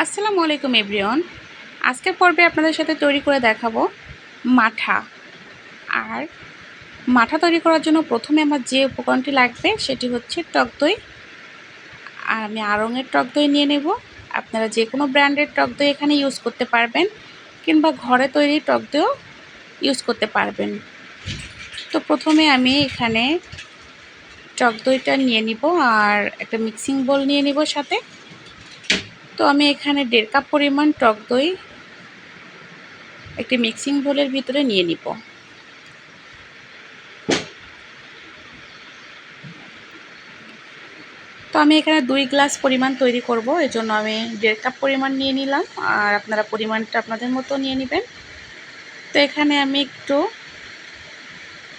আসসালামু আলাইকুম এভরিওয়ান। আজকের পর্বে আপনাদের সাথে তৈরি করে দেখাবো মাঠা। আর মাঠা তৈরি করার জন্য প্রথমে আমার যে উপকরণটি লাগবে সেটি হচ্ছে টক দই। আর আমি আড়ংয়ের টক দই নিয়ে নেব। আপনারা যে কোনো ব্র্যান্ডের টক দই এখানে ইউজ করতে পারবেন, কিংবা ঘরে তৈরি টক দইও ইউজ করতে পারবেন। তো প্রথমে আমি এখানে টক দইটা নিয়ে নিব আর একটা মিক্সিং বোল নিয়ে নিব সাথে। তো আমি এখানে 1.5 কাপ পরিমাণ টক দই একটি মিক্সিং বোলের ভিতরে নিয়ে নিব। তো আমি এখানে 2 গ্লাস পরিমাণ তৈরি করব, এজন্য আমি 1.5 কাপ পরিমাণ নিয়ে নিলাম। আর আপনারা পরিমাণটা আপনাদের মতো নিয়ে নেবেন। তো এখানে আমি একটু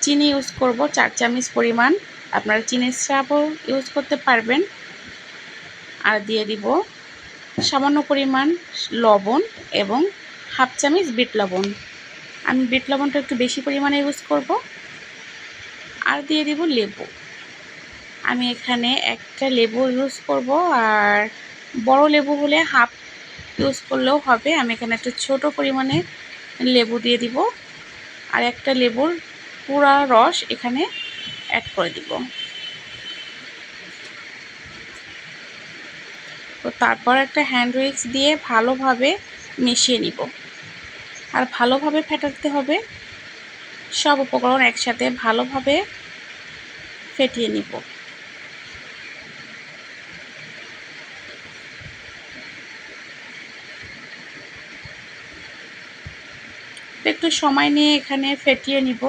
চিনি ইউজ করব, 4 চামচ পরিমাণ। আপনারা চিনির সাহায্যেও ইউজ করতে পারবেন। আর দিয়ে দিব সামান্য পরিমাণ লবণ এবং 1/2 চামচ বিট লবণ। আমি বিট লবণটা একটু বেশি পরিমাণে ইউজ করব। আর দিয়ে দিব লেবু। আমি এখানে একটা লেবু ইউজ করব, আর বড় লেবু হলে হাফ ইউজ করলেও হবে। আমি এখানে একটা ছোট পরিমাণে লেবু দিয়ে দিব, আর একটা লেবুর পুরা রস এখানে অ্যাড করে দিব। তো তারপর একটা হ্যান্ড উইক্স দিয়ে ভালোভাবে মিশিয়ে নিব। আর ভালোভাবে ফেটাতে হবে, সব উপকরণ একসাথে ভালোভাবে ফেটিয়ে নিব। একটু সময় নিয়ে এখানে ফেটিয়ে নিব।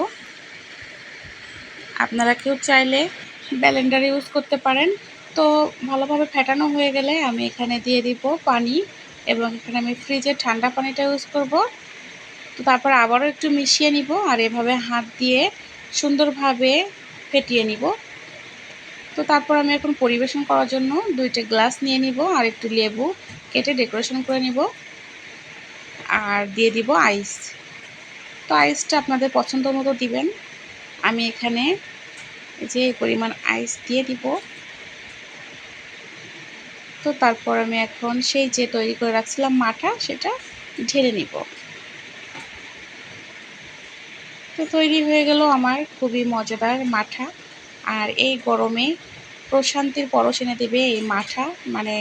আপনারা কেউ চাইলে ব্লেন্ডার ইউজ করতে পারেন। তো ভালোভাবে ফেটানো হয়ে গেলে আমি এখানে দিয়ে দিব পানি, এবং এখানে আমি ফ্রিজের ঠান্ডা পানিটা ইউজ করব। তো তারপর আবারও একটু মিশিয়ে নিব, আর এভাবে হাত দিয়ে সুন্দরভাবে ফেটিয়ে নিব। তো তারপর আমি এখন পরিবেশন করার জন্য 2টা গ্লাস নিয়ে নিব, আর একটু লেবু কেটে ডেকোরেশন করে নিব। আর দিয়ে দিব আইস। তো আইসটা আপনাদের পছন্দ মতো দিবেন। আমি এখানে যে পরিমাণ আইস দিয়ে দিব। তো তারপর আমি এখন সেই যে তৈরি করে রাখছিলাম মাঠা, সেটা ঢেলে নিব। তো তৈরি হয়ে গেল আমার খুবই মজাদার মাঠা। আর এই গরমে প্রশান্তির পরশ এনে দেবে এই মাঠা। মানে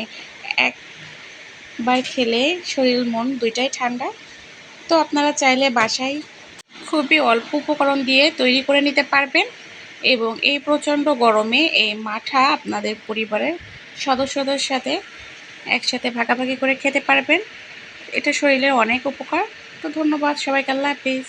একবার খেলে শরীর মন দুইটাই ঠান্ডা। তো আপনারা চাইলে বাসায় খুবই অল্প উপকরণ দিয়ে তৈরি করে নিতে পারবেন, এবং এই প্রচণ্ড গরমে এই মাঠা আপনাদের পরিবারের সদস্যদের সাথে একসাথে ভাগাভাগি করে খেতে পারবেন। এটা শরীরের অনেক উপকার। তো ধন্যবাদ সবাইকে। আল্লাহ হাফেজ।